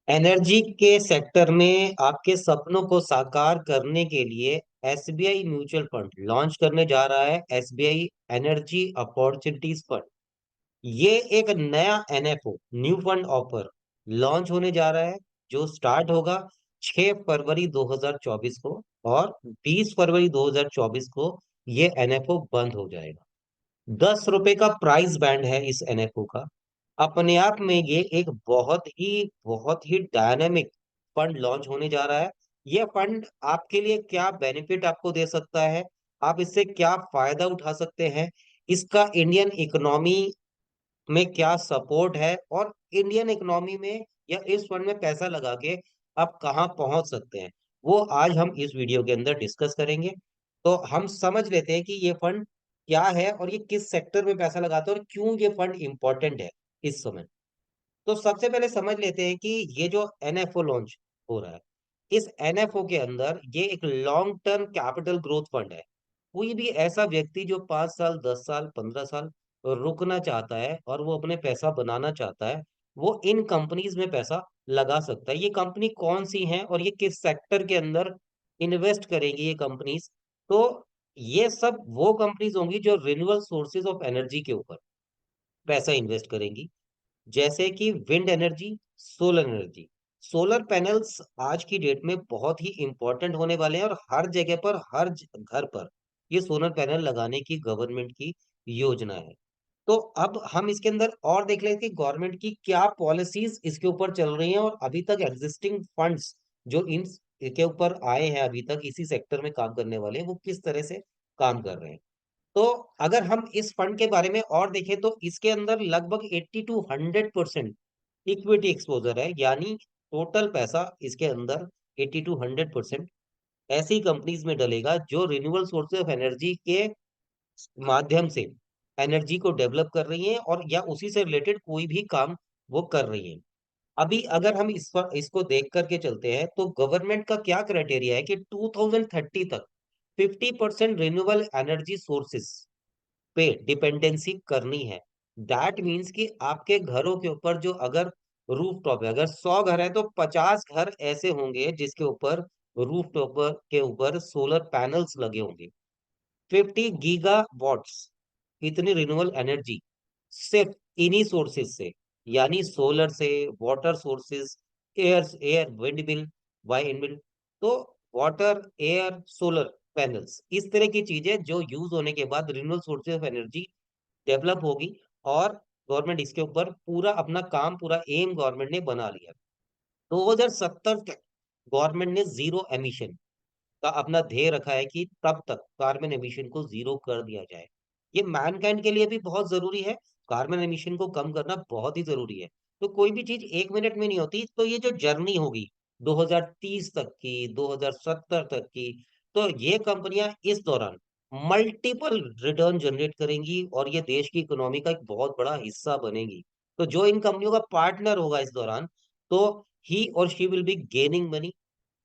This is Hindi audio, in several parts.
एनर्जी के सेक्टर में आपके सपनों को साकार करने के लिए एसबीआई म्यूचुअल फंड लॉन्च करने जा रहा है, एसबीआई एनर्जी अपॉर्चुनिटीज फंड। ये एक नया NFO, new fund offer, launch होने जा रहा है, जो स्टार्ट होगा 6 फरवरी 2024 को, और 20 फरवरी 2024 को ये एनएफओ बंद हो जाएगा। 10 रुपए का प्राइस बैंड है इस एनएफओ का। अपने आप में ये एक बहुत ही डायनामिक फंड लॉन्च होने जा रहा है। ये फंड आपके लिए क्या बेनिफिट आपको दे सकता है, आप इससे क्या फायदा उठा सकते हैं, इसका इंडियन इकोनॉमी में क्या सपोर्ट है, और इंडियन इकोनॉमी में या इस फंड में पैसा लगा के आप कहाँ पहुंच सकते हैं, वो आज हम इस वीडियो के अंदर डिस्कस करेंगे। तो हम समझ लेते हैं कि ये फंड क्या है और ये किस सेक्टर में पैसा लगाता है और क्यों ये फंड इंपॉर्टेंट है इस समय। तो सबसे पहले समझ लेते हैं कि ये जो एनएफओ लॉन्च हो रहा है, इस एनएफओ के अंदर ये एक long term capital growth fund है। कोई भी ऐसा व्यक्ति जो 5 साल, 10 साल, 15 साल रुकना चाहता है और वो अपने पैसा बनाना चाहता है, वो इन कंपनीज में पैसा लगा सकता है। ये कंपनी कौन सी हैं और ये किस सेक्टर के अंदर इन्वेस्ट करेंगी ये कंपनीज? तो ये सब वो कंपनीज होंगी जो रिन्यूएबल सोर्सेज ऑफ एनर्जी के ऊपर पैसा इन्वेस्ट करेंगी, जैसे कि wind energy, solar energy. Solar panels आज की डेट में बहुत ही इंपॉर्टेंट होने वाले हैं और हर जगह पर, घर पर ये सोलर पैनल लगाने की गवर्नमेंट की योजना है। तो अब हम इसके अंदर और देख लेते हैं कि गवर्नमेंट की क्या पॉलिसीज इसके ऊपर चल रही हैं और अभी तक एग्जिस्टिंग फंड्स जो इन के ऊपर आए हैं, अभी तक इसी सेक्टर में काम करने वाले हैं, वो किस तरह से काम कर रहे हैं। तो अगर हम इस फंड के बारे में और देखें तो इसके अंदर लगभग 80 to 100% इक्विटी एक्सपोजर है, यानी टोटल पैसा इसके अंदर 80 to 100% ऐसी कंपनीज में डलेगा जो रिन्यूएबल सोर्सेज ऑफ एनर्जी के माध्यम से एनर्जी को डेवलप कर रही हैं और या उसी से रिलेटेड कोई भी काम वो कर रही हैं। अभी अगर हम इसको देख करके चलते हैं तो गवर्नमेंट का क्या क्राइटेरिया है कि 2030 तक 50% रिन्यूएबल एनर्जी सोर्सेस पे डिपेंडेंसी करनी है। दैट मीन्स कि आपके घरों के ऊपर जो अगर रूफ टॉप है, अगर 100 घर है तो 50 घर ऐसे होंगे जिसके ऊपर रूफ टॉप के ऊपर सोलर पैनल्स लगे होंगे। 50 गीगा वॉट्स इतनी रिन्यूएबल एनर्जी सिर्फ इन्हीं सोर्सेज से, यानी सोलर से, water sources, air wind mill, wind mill. तो वाटर, एयर, सोलर पैनल्स, इस तरह की चीजें जो यूज होने के बाद renewable sources of energy develop होगी, और गवर्नमेंट इसके ऊपर पूरा अपना काम, पूरा एम गवर्नमेंट ने बना लिया। 2070 तक गवर्नमेंट ने जीरो एमिशन का अपना ध्येय रखा है कि तब तक कार्बन एमिशन को जीरो कर दिया जाए। ये मैनकाइंड के लिए भी बहुत जरूरी है, कार्बन एमिशन को कम करना बहुत ही जरूरी है। तो कोई भी चीज 1 मिनट में नहीं होती, तो ये जो जर्नी होगी 2030 तक की, 2070 तक की, तो ये कंपनियां इस दौरान मल्टीपल रिटर्न जनरेट करेंगी और ये देश की इकोनॉमी का एक बहुत बड़ा हिस्सा बनेगी। तो जो इन कंपनियों का पार्टनर होगा इस दौरान, तो ही और she will be gaining money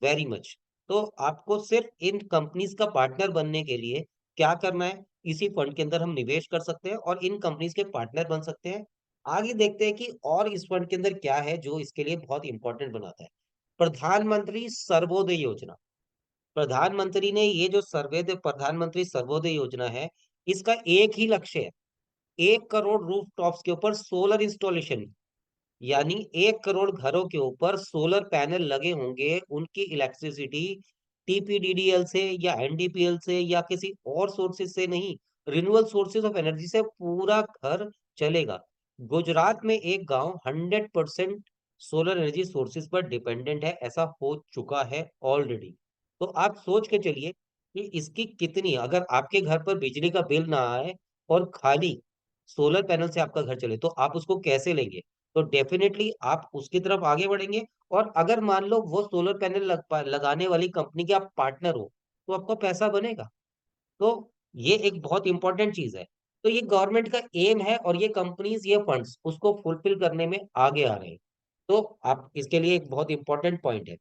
very much. तो आपको सिर्फ इन कंपनीज का पार्टनर बनने के लिए क्या करना है, इसी फंड के अंदर हम निवेश कर सकते हैं और इन कंपनीज के पार्टनर बन सकते हैं। आगे देखते हैं कि और इस फंड के अंदर क्या है जो इसके लिए बहुत इंपॉर्टेंट बनाता है। प्रधानमंत्री सर्वोदय योजना। प्रधानमंत्री ने ये जो प्रधानमंत्री सर्वोदय योजना है, इसका एक ही लक्ष्य है, 1 करोड़ रूफ टॉप्स के ऊपर सोलर इंस्टॉलेशन, यानी 1 करोड़ घरों के ऊपर सोलर पैनल लगे होंगे, उनकी इलेक्ट्रिसिटी टीपीडीडीएल से या एनडीपीएल से या किसी और सोर्सेज से नहीं, रिन्यूएबल सोर्सेज ऑफ एनर्जी से पूरा घर चलेगा। गुजरात में एक गांव 100% सोलर एनर्जी सोर्सेज पर डिपेंडेंट है, ऐसा हो चुका है ऑलरेडी। तो आप सोच के चलिए कि इसकी कितनी, अगर आपके घर पर बिजली का बिल ना आए और खाली सोलर पैनल से आपका घर चले, तो आप उसको कैसे लेंगे? तो डेफिनेटली आप उसकी तरफ आगे बढ़ेंगे। और अगर मान लो वो सोलर पैनल लगाने वाली कंपनी के आप पार्टनर हो, तो आपका पैसा बनेगा। तो ये एक बहुत इंपॉर्टेंट चीज है। तो ये गवर्नमेंट का एम है और ये कंपनीज, ये फंड्स उसको फुलफिल करने में आगे आ रहे हैं। तो आप इसके लिए एक बहुत इंपॉर्टेंट पॉइंट है।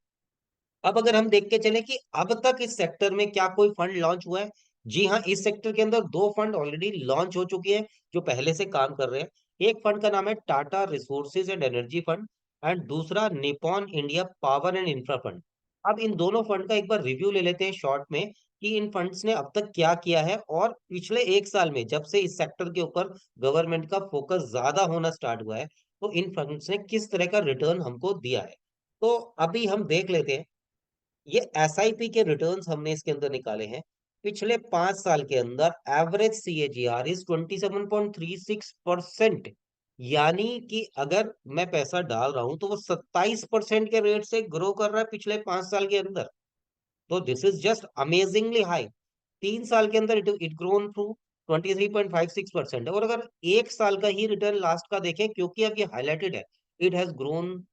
अब अगर हम देख के चले कि अब तक इस सेक्टर में क्या कोई फंड लॉन्च हुआ है, जी हाँ, इस सेक्टर के अंदर 2 फंड ऑलरेडी लॉन्च हो चुके हैं जो पहले से काम कर रहे हैं। एक फंड का नाम है Tata resources and energy fund, and दूसरा Nippon India power and infra fund. अब इन दोनों फंड का एक बार रिव्यू ले लेते हैं शॉर्ट में, कि इन फंड्स ने अब तक क्या किया है, और पिछले एक साल में जब से इस सेक्टर के ऊपर गवर्नमेंट का फोकस ज्यादा होना स्टार्ट हुआ है, तो इन फंड्स ने किस तरह का रिटर्न हमको दिया है। तो अभी हम देख लेते हैं, ये एसआईपी के रिटर्न्स हमने इसके अंदर निकाले हैं। पिछले 5 साल के अंदर एवरेज सीएजीआर इज 27.36%। यानी कि अगर मैं पैसा डाल रहा हूं तो वो 27% के रेट से ग्रो कर रहा है पिछले 5 साल के अंदर। तो this is just amazingly high. 3 साल के अंदर इट इट ग्रोन टू 23.56%। और अगर एक साल का ही रिटर्न लास्ट का देखें, क्योंकि अब ये हाईलाइटेड है, it has grown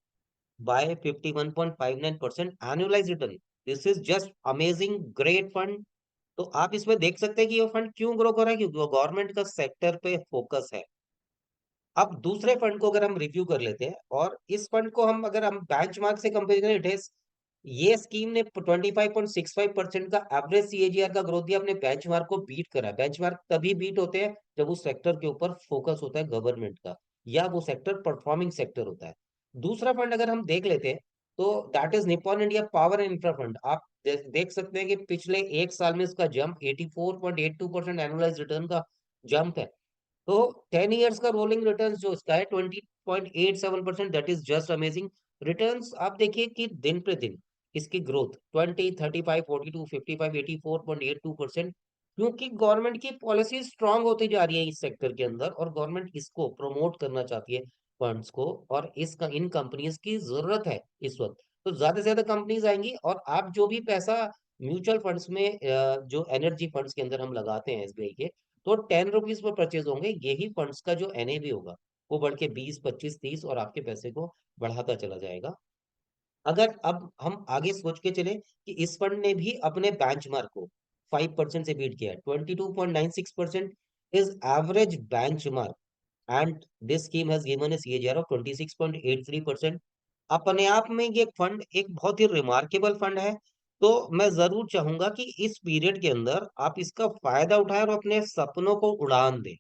by 51.59% annualized return. This is just amazing, great fund। तो आप इसमें देख सकते हैं कि ये फंड क्यों ग्रो कर रहा है, क्योंकि वो गवर्नमेंट का सेक्टर पे फोकस है। अब दूसरे फंड को अगर हम रिव्यू कर लेते हैं, और इस फंड को हम अगर हम बेंचमार्क से कंपेयर करें, इट इज, ये स्कीम ने 25.65% का एवरेज सीएजीआर का ग्रोथ दिया, अपने बेंचमार्क को बीट करा। बेंचमार्क तभी बीट होते हैं जब उस सेक्टर के ऊपर फोकस होता है गवर्नमेंट का, या वो सेक्टर परफॉर्मिंग सेक्टर होता है। दूसरा फंड अगर हम देख लेते हैं, तो that is Nippon India power and infra fund. आप देख सकते हैं कि पिछले एक साल में इसका जंप 84.82% एनुअलाइज रिटर्न का जंप है। तो 10 ईयर्स का रोलिंग रिटर्न जो इसका है 20.87%, that is just amazing returns. आप देखिए कि दिन पे दिन इसकी ग्रोथ 20, 35, 42, 55, 84.82%, क्योंकि गवर्नमेंट की पॉलिसी स्ट्रांग होती जा रही है इस सेक्टर के अंदर, और गवर्नमेंट इसको प्रमोट करना चाहती है फंड्स को, और इसका इन कंपनीज की जरूरत है इस वक्त। तो ज्यादा से ज्यादा कंपनीज आएंगी, और आप जो भी पैसा म्यूचुअल फंड्स में जो एनर्जी फंड्स के अंदर हम लगाते हैं एसबीआई के, तो 10 रुपीज पर परचेज होंगे, यही फंड्स का जो एनएवी होगा वो बढ़ के 20, 25, 30, और आपके पैसे को बढ़ाता चला जाएगा। अगर अब हम आगे सोच के चले कि इस फंड ने भी अपने बेंचमार्क को 5% से बीट किया है, 22.96% is average benchmark, and this scheme has given A CAGR of 26.83%। अपने आप में ये फंड एक बहुत ही रिमार्केबल फंड है। तो मैं जरूर चाहूंगा कि इस पीरियड के अंदर आप इसका फायदा उठाएं और अपने सपनों को उड़ान दें।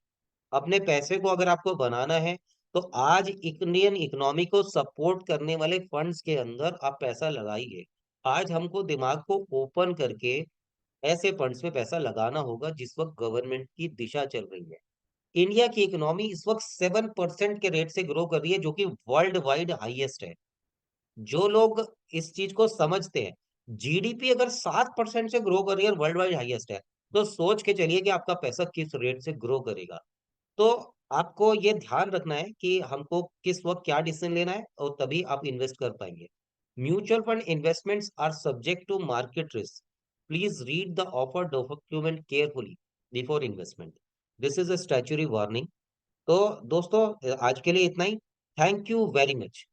अपने पैसे को अगर आपको बनाना है, तो आज इंडियन इकोनॉमी को सपोर्ट करने वाले फंड्स के अंदर आप पैसा लगाइए। आज हमको दिमाग को ओपन करके ऐसे फंड्स में पैसा लगाना होगा जिस वक्त गवर्नमेंट की दिशा चल रही है। इंडिया की इकोनॉमी इस वक्त 7% के रेट से ग्रो कर रही है, जो कि वर्ल्ड वाइड हाईएस्ट है। जो लोग इस चीज को समझते हैं, जीडीपी अगर 7% से ग्रो कर रही है, वर्ल्ड वाइड हाईएस्ट है, तो सोच के चलिए कि आपका पैसा किस रेट से ग्रो करेगा। तो आपको ये ध्यान रखना है कि हमको किस वक्त क्या डिसीजन लेना है, और तभी आप इन्वेस्ट कर पाएंगे। Mutual fund investments are subject to market risk. Please read the offer document carefully before investment. This is a statutory warning. तो दोस्तों, आज के लिए इतना ही। Thank you very much.